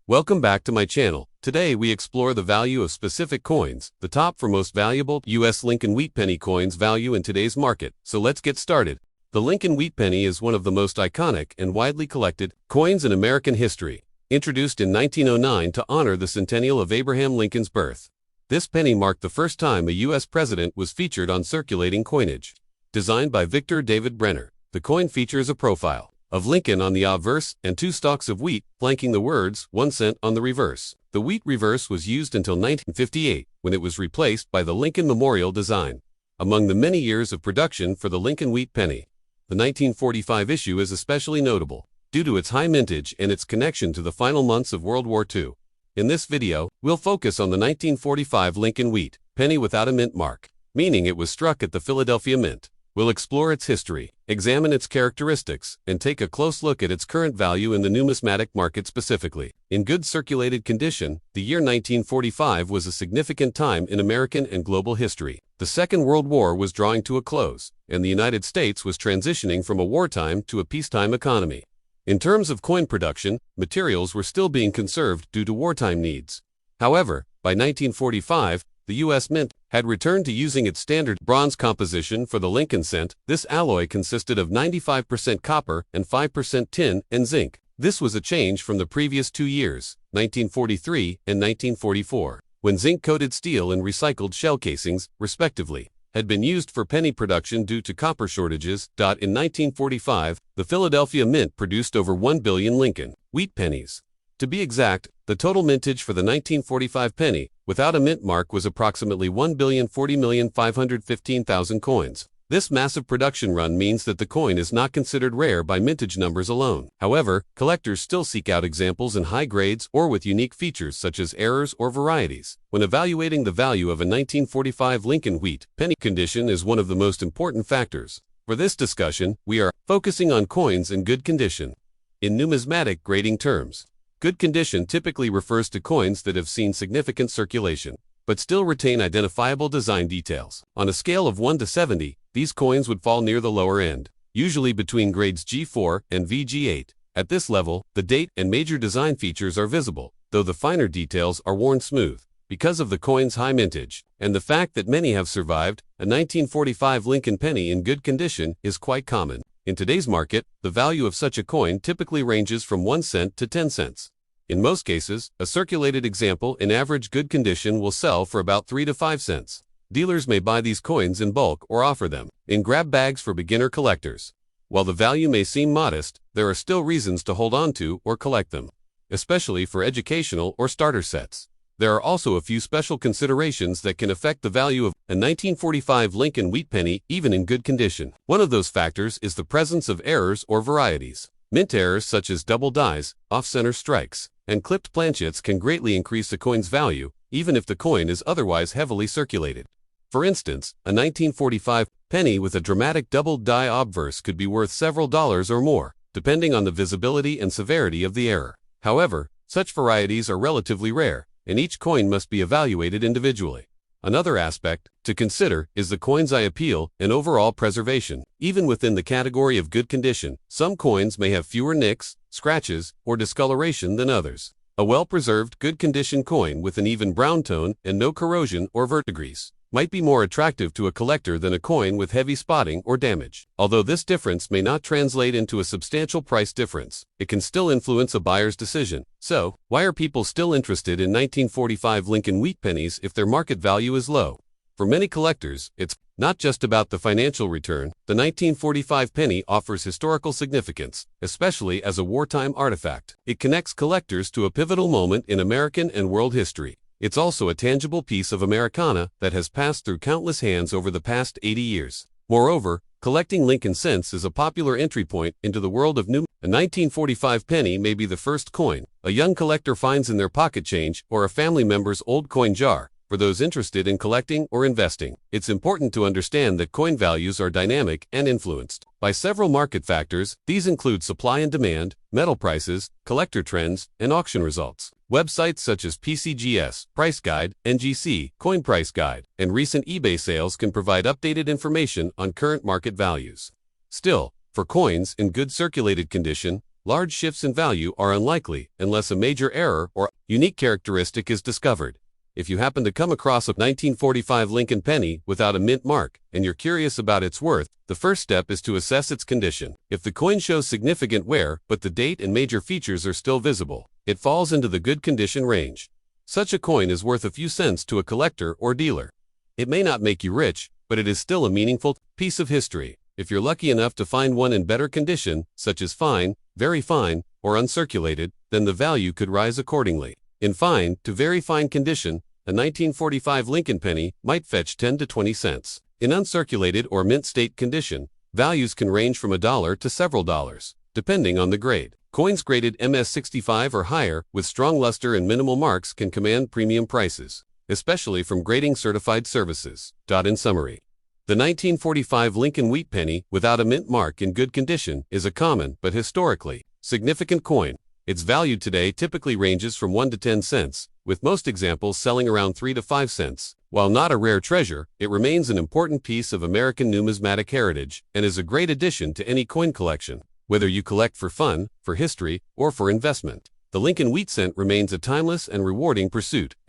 Welcome back to my channel. Today we explore the value of specific coins, the top for most valuable U.S. Lincoln Wheat Penny coins value in today's market. So let's get started. The Lincoln Wheat Penny is one of the most iconic and widely collected coins in American history. Introduced in 1909 to honor the centennial of Abraham Lincoln's birth, this penny marked the first time a U.S. president was featured on circulating coinage. Designed by Victor David Brenner, the coin features a profile of Lincoln on the obverse and two stalks of wheat flanking the words 1 cent on the reverse. The wheat reverse was used until 1958, when it was replaced by the Lincoln Memorial design. Among the many years of production for the Lincoln Wheat Penny, the 1945 issue is especially notable due to its high mintage and its connection to the final months of World War II. In this video, we'll focus on the 1945 Lincoln Wheat Penny without a mint mark, meaning it was struck at the Philadelphia Mint. We'll explore its history, examine its characteristics, and take a close look at its current value in the numismatic market specifically. In good circulated condition, the year 1945 was a significant time in American and global history. The Second World War was drawing to a close, and the United States was transitioning from a wartime to a peacetime economy. In terms of coin production, materials were still being conserved due to wartime needs. However, by 1945, the U.S. Mint had returned to using its standard bronze composition for the Lincoln cent. This alloy consisted of 95% copper and 5% tin and zinc. This was a change from the previous 2 years, 1943 and 1944, when zinc-coated steel and recycled shell casings, respectively, had been used for penny production due to copper shortages. In 1945, the Philadelphia Mint produced over 1 billion Lincoln Wheat pennies. To be exact, the total mintage for the 1945 penny without a mint mark was approximately 1,040,515,000 coins. This massive production run means that the coin is not considered rare by mintage numbers alone. However, collectors still seek out examples in high grades or with unique features such as errors or varieties. When evaluating the value of a 1945 Lincoln Wheat Penny, condition is one of the most important factors. For this discussion, we are focusing on coins in good condition. In numismatic grading terms, good condition typically refers to coins that have seen significant circulation, but still retain identifiable design details. On a scale of 1 to 70, these coins would fall near the lower end, usually between grades G4 and VG8. At this level, the date and major design features are visible, though the finer details are worn smooth. Because of the coin's high mintage, and the fact that many have survived, a 1945 Lincoln penny in good condition is quite common. In today's market, the value of such a coin typically ranges from 1 cent to 10 cents. In most cases, a circulated example in average good condition will sell for about 3 to 5 cents. Dealers may buy these coins in bulk or offer them in grab bags for beginner collectors. While the value may seem modest, there are still reasons to hold on to or collect them, especially for educational or starter sets. There are also a few special considerations that can affect the value of a 1945 Lincoln Wheat Penny even in good condition. One of those factors is the presence of errors or varieties. Mint errors such as double dies, off-center strikes, and clipped planchets can greatly increase a coin's value, even if the coin is otherwise heavily circulated. For instance, a 1945 penny with a dramatic double die obverse could be worth several dollars or more, depending on the visibility and severity of the error. However, such varieties are relatively rare, and each coin must be evaluated individually. Another aspect to consider is the coin's eye appeal and overall preservation. Even within the category of good condition, some coins may have fewer nicks, scratches, or discoloration than others. A well-preserved, good-condition coin with an even brown tone and no corrosion or verdigris might be more attractive to a collector than a coin with heavy spotting or damage. Although this difference may not translate into a substantial price difference, it can still influence a buyer's decision. So, why are people still interested in 1945 Lincoln Wheat pennies if their market value is low? For many collectors, it's not just about the financial return. The 1945 penny offers historical significance, especially as a wartime artifact. It connects collectors to a pivotal moment in American and world history. It's also a tangible piece of Americana that has passed through countless hands over the past 80 years. Moreover, collecting Lincoln cents is a popular entry point into the world of new. A 1945 penny may be the first coin a young collector finds in their pocket change or a family member's old coin jar. For those interested in collecting or investing, it's important to understand that coin values are dynamic and influenced by several market factors. These include supply and demand, metal prices, collector trends, and auction results. Websites such as PCGS, Price Guide, NGC, Coin Price Guide, and recent eBay sales can provide updated information on current market values. Still, for coins in good circulated condition, large shifts in value are unlikely unless a major error or unique characteristic is discovered. If you happen to come across a 1945 Lincoln penny without a mint mark and you're curious about its worth, the first step is to assess its condition. If the coin shows significant wear but the date and major features are still visible, it falls into the good condition range. Such a coin is worth a few cents to a collector or dealer. It may not make you rich, but it is still a meaningful piece of history. If you're lucky enough to find one in better condition, such as fine, very fine, or uncirculated, then the value could rise accordingly. In fine to very fine condition, a 1945 Lincoln penny might fetch 10 to 20 cents. In uncirculated or mint state condition, values can range from $1 to several dollars, depending on the grade. Coins graded MS65 or higher with strong luster and minimal marks can command premium prices, especially from grading certified services. In summary, the 1945 Lincoln wheat penny without a mint mark in good condition is a common but historically significant coin. Its value today typically ranges from 1 to 10 cents, with most examples selling around 3 to 5 cents. While not a rare treasure, it remains an important piece of American numismatic heritage and is a great addition to any coin collection. Whether you collect for fun, for history, or for investment, the Lincoln wheat cent remains a timeless and rewarding pursuit. ****.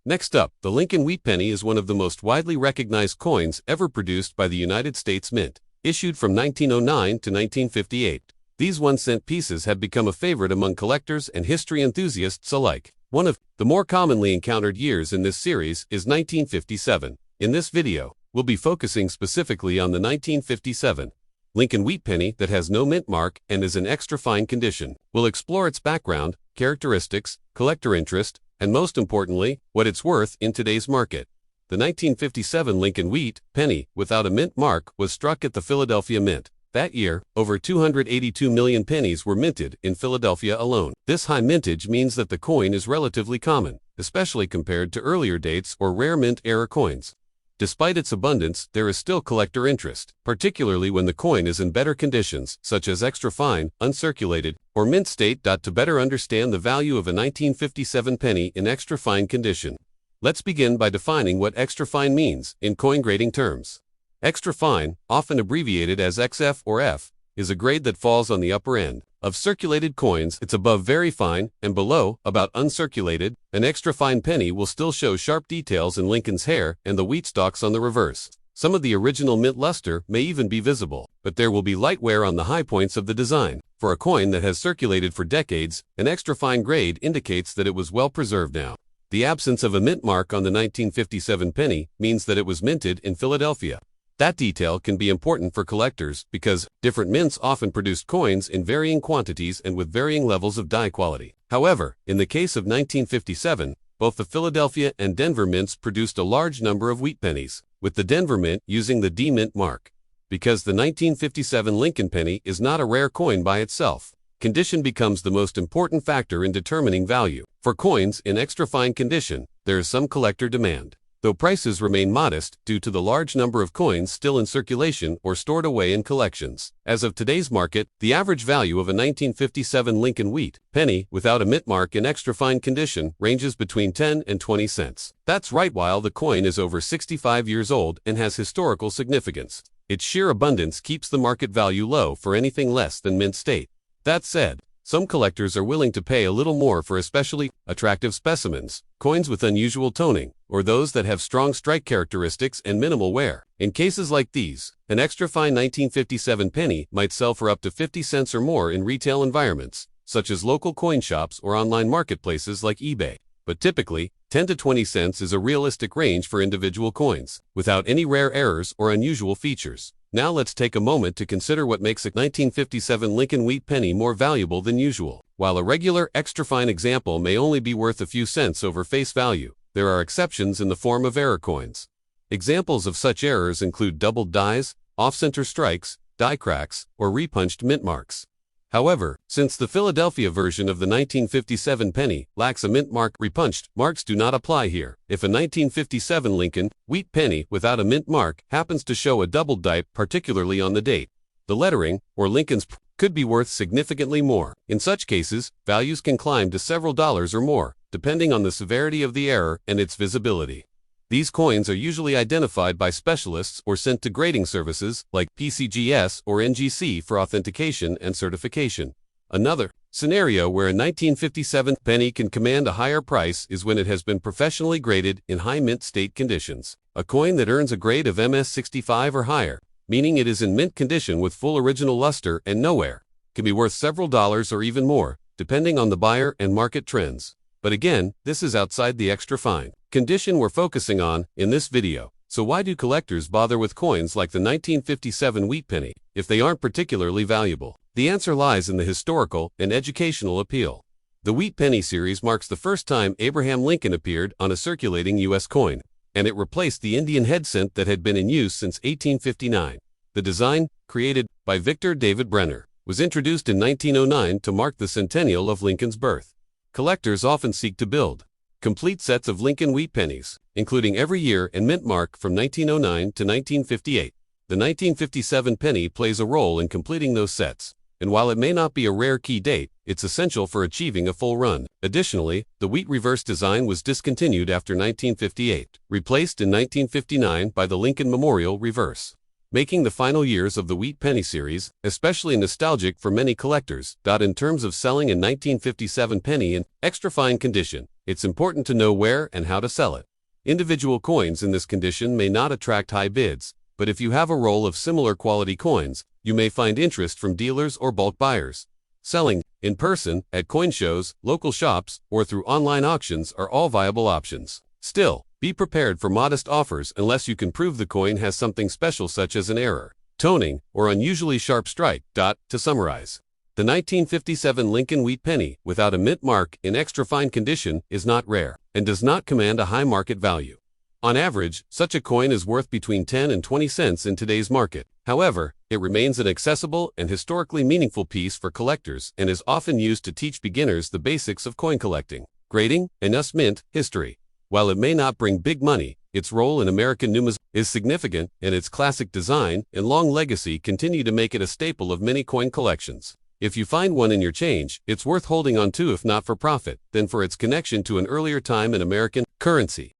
Next up, the Lincoln wheat penny is one of the most widely recognized coins ever produced by the United States Mint. Issued from 1909 to 1958, these 1-cent pieces have become a favorite among collectors and history enthusiasts alike. One of the more commonly encountered years in this series is 1957. In this video, we'll be focusing specifically on the 1957 Lincoln wheat penny that has no mint mark and is in extra fine condition. We'll explore its background, characteristics, collector interest, and most importantly, what it's worth in today's market. The 1957 Lincoln wheat penny without a mint mark was struck at the Philadelphia Mint. That year, over 282 million pennies were minted in Philadelphia alone. This high mintage means that the coin is relatively common, especially compared to earlier dates or rare mint-era coins. Despite its abundance, there is still collector interest, particularly when the coin is in better conditions, such as extra fine, uncirculated, or mint state. To better understand the value of a 1957 penny in extra fine condition, let's begin by defining what extra fine means in coin grading terms. Extra fine, often abbreviated as XF or F, is a grade that falls on the upper end of circulated coins. It's above very fine and below about uncirculated. An extra fine penny will still show sharp details in Lincoln's hair and the wheat stalks on the reverse. Some of the original mint luster may even be visible, but there will be light wear on the high points of the design. For a coin that has circulated for decades, an extra fine grade indicates that it was well preserved now. The absence of a mint mark on the 1957 penny means that it was minted in Philadelphia. That detail can be important for collectors because different mints often produced coins in varying quantities and with varying levels of die quality. However, in the case of 1957, both the Philadelphia and Denver mints produced a large number of wheat pennies, with the Denver mint using the D mint mark. Because the 1957 Lincoln penny is not a rare coin by itself, condition becomes the most important factor in determining value. For coins in extra fine condition, there is some collector demand, though prices remain modest due to the large number of coins still in circulation or stored away in collections. As of today's market, the average value of a 1957 Lincoln wheat penny without a mint mark in extra fine condition ranges between 10 and 20 cents. That's right, while the coin is over 65 years old and has historical significance. Its sheer abundance keeps the market value low for anything less than mint state. That said, some collectors are willing to pay a little more for especially attractive specimens, coins with unusual toning, or those that have strong strike characteristics and minimal wear. In cases like these, an extra fine 1957 penny might sell for up to 50 cents or more in retail environments, such as local coin shops or online marketplaces like eBay. But typically, 10 to 20 cents is a realistic range for individual coins, without any rare errors or unusual features. Now let's take a moment to consider what makes a 1957 Lincoln wheat penny more valuable than usual. While a regular extra fine example may only be worth a few cents over face value, there are exceptions in the form of error coins. Examples of such errors include doubled dies, off-center strikes, die cracks, or repunched mint marks. However, since the Philadelphia version of the 1957 penny lacks a mint mark, repunched marks do not apply here. If a 1957 Lincoln wheat penny without a mint mark happens to show a doubled die, particularly on the date, the lettering, or Lincoln's P, could be worth significantly more. In such cases, values can climb to several dollars or more, depending on the severity of the error and its visibility. These coins are usually identified by specialists or sent to grading services like PCGS or NGC for authentication and certification. Another scenario where a 1957 penny can command a higher price is when it has been professionally graded in high mint state conditions. A coin that earns a grade of MS65 or higher, meaning it is in mint condition with full original luster and no wear, can be worth several dollars or even more, depending on the buyer and market trends. But again, this is outside the extra fine condition we're focusing on in this video. So why do collectors bother with coins like the 1957 wheat penny if they aren't particularly valuable? The answer lies in the historical and educational appeal. The wheat penny series marks the first time Abraham Lincoln appeared on a circulating U.S. coin, and it replaced the Indian head cent that had been in use since 1859. The design, created by Victor David Brenner, was introduced in 1909 to mark the centennial of Lincoln's birth. Collectors often seek to build complete sets of Lincoln wheat pennies, including every year and mint mark from 1909 to 1958. The 1957 penny plays a role in completing those sets, and while it may not be a rare key date, it's essential for achieving a full run. Additionally, the wheat reverse design was discontinued after 1958, replaced in 1959 by the Lincoln Memorial reverse, making the final years of the wheat penny series especially nostalgic for many collectors. In terms of selling a 1957 penny in extra fine condition, it's important to know where and how to sell it. Individual coins in this condition may not attract high bids, but if you have a roll of similar quality coins, you may find interest from dealers or bulk buyers. Selling in person, at coin shows, local shops, or through online auctions are all viable options. Still, be prepared for modest offers unless you can prove the coin has something special such as an error, toning, or unusually sharp strike. To summarize, the 1957 Lincoln wheat penny without a mint mark in extra fine condition is not rare and does not command a high market value. On average, such a coin is worth between 10 and 20 cents in today's market. However, it remains an accessible and historically meaningful piece for collectors and is often used to teach beginners the basics of coin collecting, grading, and thus mint history. While it may not bring big money, its role in American numismatics is significant, and its classic design and long legacy continue to make it a staple of many coin collections. If you find one in your change, it's worth holding on to, if not for profit, then for its connection to an earlier time in American currency.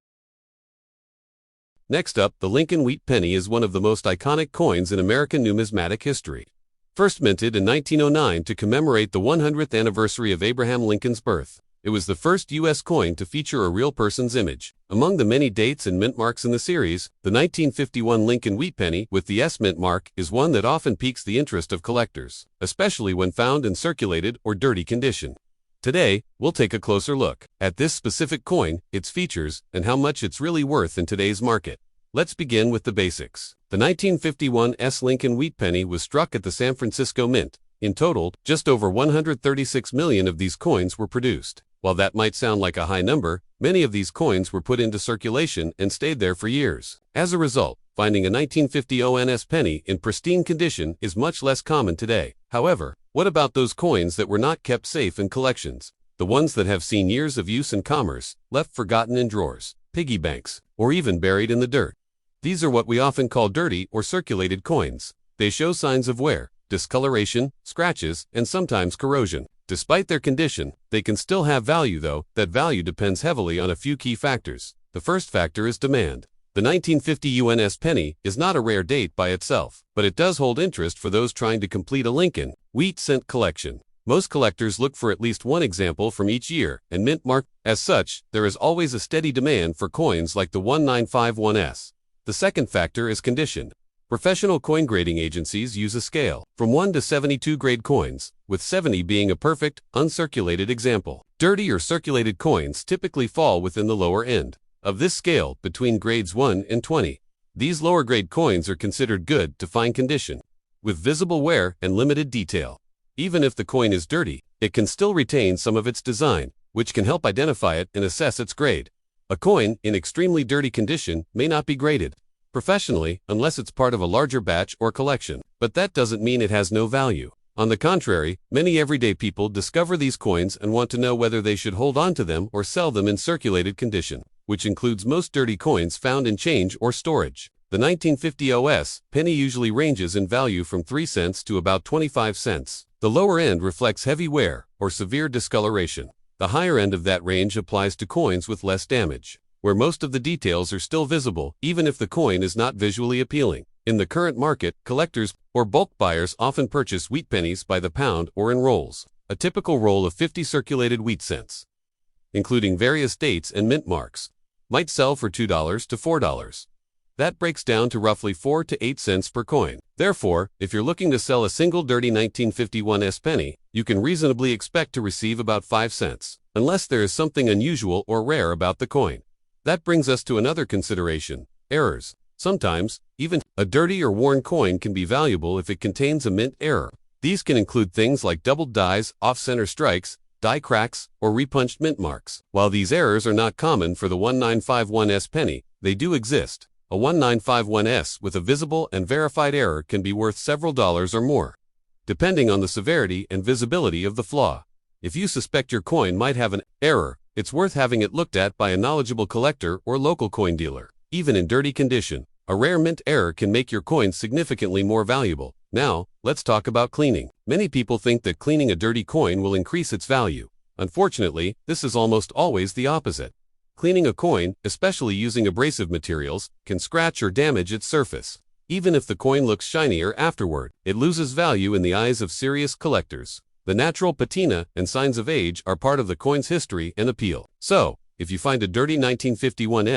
Next up, the Lincoln wheat penny is one of the most iconic coins in American numismatic history. First minted in 1909 to commemorate the 100th anniversary of Abraham Lincoln's birth, it was the first U.S. coin to feature a real person's image. Among the many dates and mint marks in the series, the 1951 Lincoln wheat penny with the S mint mark is one that often piques the interest of collectors, especially when found in circulated or dirty condition. Today, we'll take a closer look at this specific coin, its features, and how much it's really worth in today's market. Let's begin with the basics. The 1951 S Lincoln wheat penny was struck at the San Francisco Mint. In total, just over 136 million of these coins were produced. While that might sound like a high number, many of these coins were put into circulation and stayed there for years. As a result, finding a 1950 ONS penny in pristine condition is much less common today. However, what about those coins that were not kept safe in collections? The ones that have seen years of use in commerce, left forgotten in drawers, piggy banks, or even buried in the dirt. These are what we often call dirty or circulated coins. They show signs of wear, discoloration, scratches, and sometimes corrosion. Despite their condition, they can still have value, though. That value depends heavily on a few key factors. The first factor is demand. The 1950 UNS penny is not a rare date by itself, but it does hold interest for those trying to complete a Lincoln wheat cent collection. Most collectors look for at least one example from each year and mint mark. As such, there is always a steady demand for coins like the 1951S. The second factor is condition. Professional coin grading agencies use a scale from 1 to 72 grade coins, with 70 being a perfect, uncirculated example. Dirty or circulated coins typically fall within the lower end of this scale, between grades 1 and 20. These lower grade coins are considered good to fine condition, with visible wear and limited detail. Even if the coin is dirty, it can still retain some of its design, which can help identify it and assess its grade. A coin in extremely dirty condition may not be graded professionally unless it's part of a larger batch or collection, but that doesn't mean it has no value. On the contrary, many everyday people discover these coins and want to know whether they should hold on to them or sell them in circulated condition, which includes most dirty coins found in change or storage. The 1950 OS penny usually ranges in value from 3 cents to about 25 cents. The lower end reflects heavy wear or severe discoloration. The higher end of that range applies to coins with less damage. where most of the details are still visible, even if the coin is not visually appealing. In the current market, collectors or bulk buyers often purchase wheat pennies by the pound or in rolls. A typical roll of 50 circulated wheat cents, including various dates and mint marks, might sell for $2 to $4. That breaks down to roughly 4 to 8 cents per coin. Therefore, if you're looking to sell a single dirty 1951 penny, you can reasonably expect to receive about 5 cents, unless there is something unusual or rare about the coin. That brings us to another consideration: errors. Sometimes, even a dirty or worn coin can be valuable if it contains a mint error. These can include things like doubled dies, off-center strikes, die cracks, or repunched mint marks. While these errors are not common for the 1951 penny, they do exist. A 1951 with a visible and verified error can be worth several dollars or more, depending on the severity and visibility of the flaw. If you suspect your coin might have an error, it's worth having it looked at by a knowledgeable collector or local coin dealer. Even in dirty condition, a rare mint error can make your coin significantly more valuable. Now, let's talk about cleaning. Many people think that cleaning a dirty coin will increase its value. Unfortunately, this is almost always the opposite. Cleaning a coin, especially using abrasive materials, can scratch or damage its surface. Even if the coin looks shinier afterward, it loses value in the eyes of serious collectors. The natural patina and signs of age are part of the coin's history and appeal. So, if you find a dirty 1951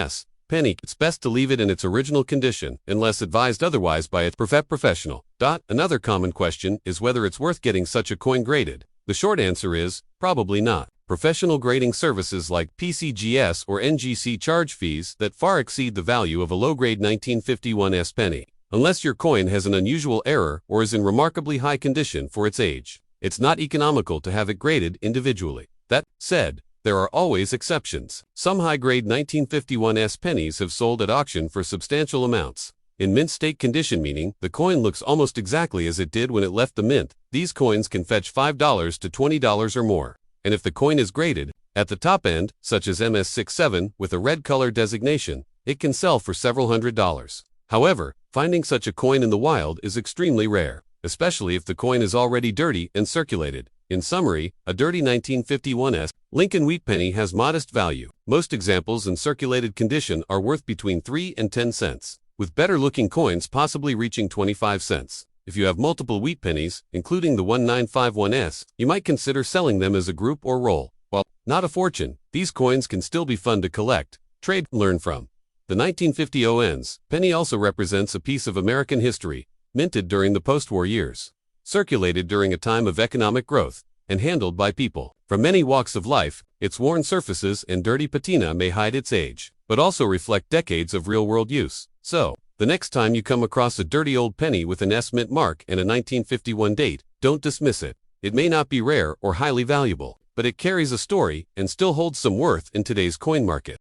penny, it's best to leave it in its original condition, unless advised otherwise by a professional. Another common question is whether it's worth getting such a coin graded. The short answer is, probably not. Professional grading services like PCGS or NGC charge fees that far exceed the value of a low-grade 1951 penny. Unless your coin has an unusual error or is in remarkably high condition for its age, it's not economical to have it graded individually. That said, there are always exceptions. Some high-grade 1951 pennies have sold at auction for substantial amounts. In mint state condition, meaning the coin looks almost exactly as it did when it left the mint, these coins can fetch $5 to $20 or more. And if the coin is graded at the top end, such as MS67 with a red color designation, it can sell for several $100s. However, finding such a coin in the wild is extremely rare, especially if the coin is already dirty and circulated. In summary, a dirty 1951 Lincoln wheat penny has modest value. Most examples in circulated condition are worth between 3 and 10 cents, with better-looking coins possibly reaching 25 cents. If you have multiple wheat pennies, including the 1951 you might consider selling them as a group or roll. While not a fortune, these coins can still be fun to collect, trade, and learn from. The 1950 penny also represents a piece of American history, minted during the post-war years, circulated during a time of economic growth, and handled by people from many walks of life. Its worn surfaces and dirty patina may hide its age, but also reflect decades of real-world use. So, the next time you come across a dirty old penny with an S mint mark and a 1951 date, don't dismiss it. It may not be rare or highly valuable, but it carries a story and still holds some worth in today's coin market.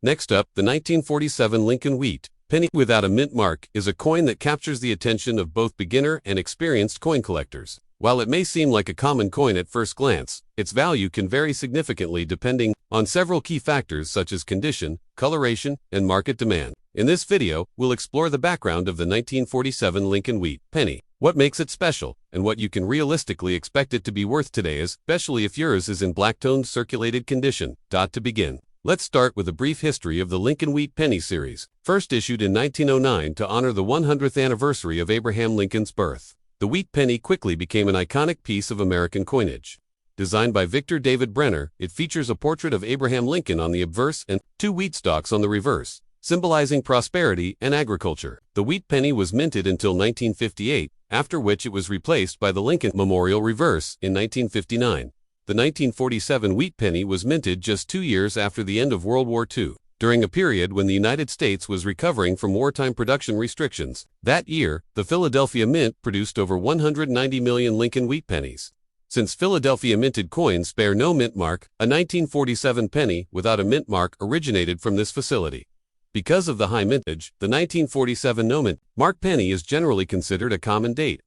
Next up, the 1947 Lincoln wheat penny without a mint mark is a coin that captures the attention of both beginner and experienced coin collectors. While it may seem like a common coin at first glance, its value can vary significantly depending on several key factors such as condition, coloration, and market demand. In this video, we'll explore the background of the 1947 Lincoln wheat penny, what makes it special, and what you can realistically expect it to be worth today, especially if yours is in black-toned circulated condition. To begin, let's start with a brief history of the Lincoln wheat penny series, first issued in 1909 to honor the 100th anniversary of Abraham Lincoln's birth. The wheat penny quickly became an iconic piece of American coinage. Designed by Victor David Brenner, it features a portrait of Abraham Lincoln on the obverse and 2 wheat stalks on the reverse, symbolizing prosperity and agriculture. The wheat penny was minted until 1958, after which it was replaced by the Lincoln Memorial reverse in 1959. The 1947 wheat penny was minted just 2 years after the end of World War II, during a period when the United States was recovering from wartime production restrictions. That year, the Philadelphia Mint produced over 190 million Lincoln wheat pennies. Since Philadelphia minted coins bear no mint mark, a 1947 penny without a mint mark originated from this facility. Because of the high mintage, the 1947 no-mint mark penny is generally considered a common date.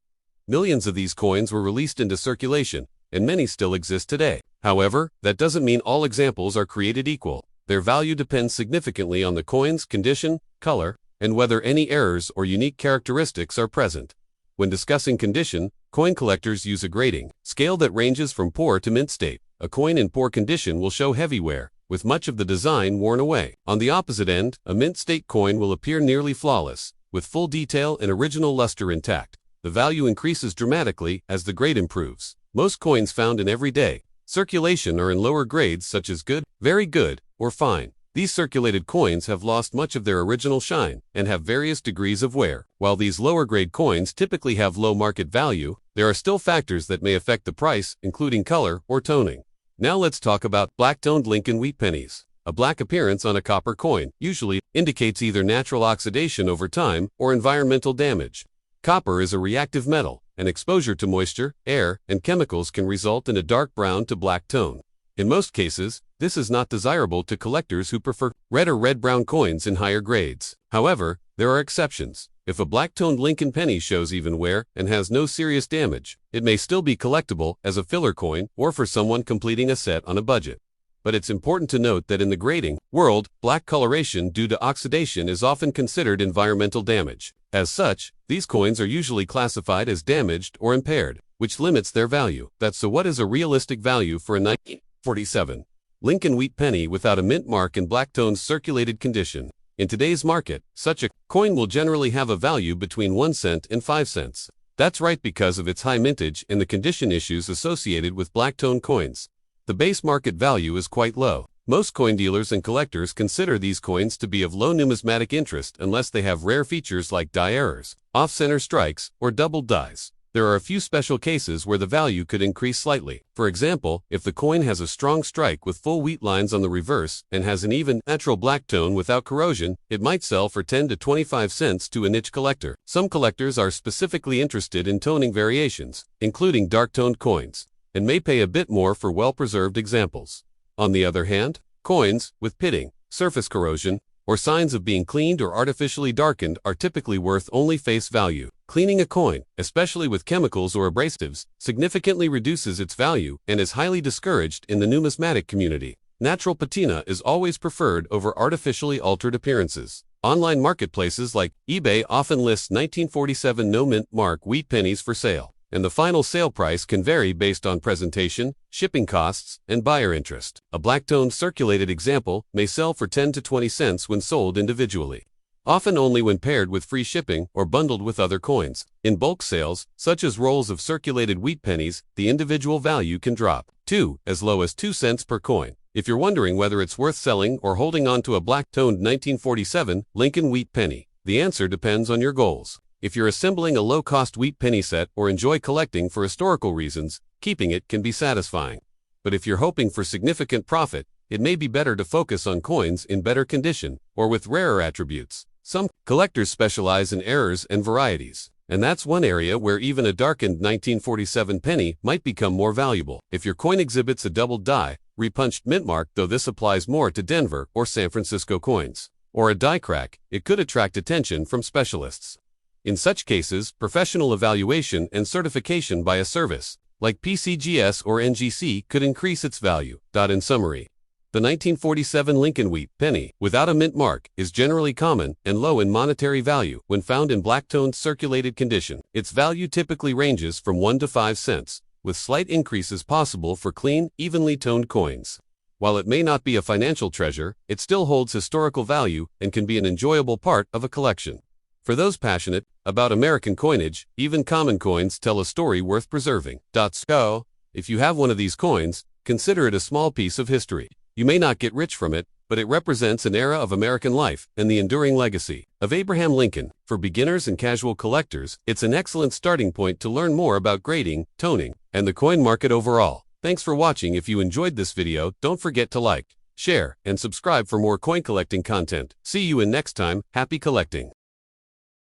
Millions of these coins were released into circulation, and many still exist today. However, that doesn't mean all examples are created equal. Their value depends significantly on the coin's condition, color, and whether any errors or unique characteristics are present. When discussing condition, coin collectors use a grading scale that ranges from poor to mint state. A coin in poor condition will show heavy wear, with much of the design worn away. On the opposite end, a mint state coin will appear nearly flawless, with full detail and original luster intact. The value increases dramatically as the grade improves. Most coins found in everyday circulation are in lower grades such as good, very good, or fine. These circulated coins have lost much of their original shine and have various degrees of wear. While these lower grade coins typically have low market value, there are still factors that may affect the price, including color or toning. Now let's talk about black-toned Lincoln wheat pennies. A black appearance on a copper coin usually indicates either natural oxidation over time or environmental damage. Copper is a reactive metal, and exposure to moisture, air, and chemicals can result in a dark brown to black tone. In most cases, this is not desirable to collectors who prefer red or red-brown coins in higher grades. However, there are exceptions. If a black-toned Lincoln penny shows even wear and has no serious damage, it may still be collectible as a filler coin or for someone completing a set on a budget. But it's important to note that in the grading world, black coloration due to oxidation is often considered environmental damage. As such, these coins are usually classified as damaged or impaired, which limits their value. So what is a realistic value for a 1947 Lincoln wheat penny without a mint mark in black-toned circulated condition? In today's market, such a coin will generally have a value between 1 cent and 5 cents. That's right because of its high mintage and the condition issues associated with black-toned coins. The base market value is quite low. Most coin dealers and collectors consider these coins to be of low numismatic interest unless they have rare features like die errors, off-center strikes, or doubled dies. There are a few special cases where the value could increase slightly. For example, if the coin has a strong strike with full wheat lines on the reverse and has an even, natural black tone without corrosion, it might sell for 10 to 25 cents to a niche collector. Some collectors are specifically interested in toning variations, including dark-toned coins, and may pay a bit more for well-preserved examples. On the other hand, coins with pitting, surface corrosion, or signs of being cleaned or artificially darkened are typically worth only face value. Cleaning a coin, especially with chemicals or abrasives, significantly reduces its value and is highly discouraged in the numismatic community. Natural patina is always preferred over artificially altered appearances. Online marketplaces like eBay often list 1947 no-mint mark wheat pennies for sale, and the final sale price can vary based on presentation, shipping costs, and buyer interest. A black-toned circulated example may sell for 10 to 20 cents when sold individually, often only when paired with free shipping or bundled with other coins. In bulk sales, such as rolls of circulated wheat pennies, the individual value can drop to as low as 2 cents per coin. If you're wondering whether it's worth selling or holding on to a black-toned 1947 Lincoln wheat penny, the answer depends on your goals. If you're assembling a low-cost wheat penny set or enjoy collecting for historical reasons, keeping it can be satisfying. But if you're hoping for significant profit, it may be better to focus on coins in better condition or with rarer attributes. Some collectors specialize in errors and varieties, and that's one area where even a darkened 1947 penny might become more valuable. If your coin exhibits a doubled die, repunched mint mark, though this applies more to Denver or San Francisco coins, or a die crack, it could attract attention from specialists. In such cases, professional evaluation and certification by a service, like PCGS or NGC, could increase its value. In summary, the 1947 Lincoln wheat penny, without a mint mark, is generally common and low in monetary value when found in black-toned circulated condition. Its value typically ranges from 1 to 5 cents, with slight increases possible for clean, evenly toned coins. While it may not be a financial treasure, it still holds historical value and can be an enjoyable part of a collection. For those passionate about American coinage, even common coins tell a story worth preserving. So, if you have one of these coins, consider it a small piece of history. You may not get rich from it, but it represents an era of American life and the enduring legacy of Abraham Lincoln. For beginners and casual collectors, it's an excellent starting point to learn more about grading, toning, and the coin market overall. Thanks for watching. If you enjoyed this video, don't forget to like, share, and subscribe for more coin collecting content. See you in next time. Happy collecting!